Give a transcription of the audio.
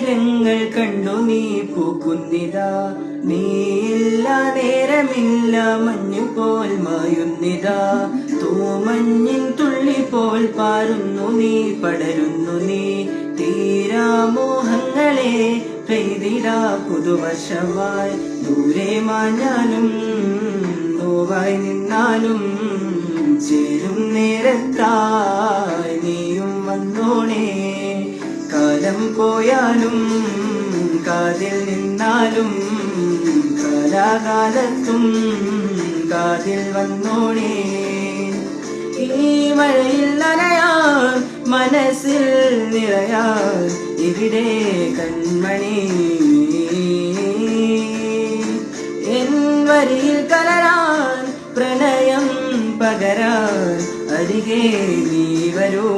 നീലങ്ങൾ കണ്ടു നീ പൂക്കുന്നിതാ നീയില്ല നേരമില്ല മഞ്ഞു പോൽ മായുന്നിതാ തൂമഞ്ഞിൻ തുള്ളി പോൽ പാരുന്നു നീ പടരുന്നു നീ തീരാമോഹങ്ങളെ പെയ്തിടാ പുതുവർഷമായി ദൂരെ മാഞ്ഞാലും നോവായി നിന്നാലും ചേരും നേരത്തായി നീയും വന്നോണേ കാലം പോയാലും കാതിൽ നിന്നാലും കാലാകാലത്തും കാതിൽ വന്നോണേ ഈ മഴയിൽ നനയാൻ മനസ്സിൽ നിറയാൻ ഇവിടെ കൺമണി എൻ വരിയിൽ കലരാൻ പ്രണയം പകരാൻ അരികെ നീ വരൂ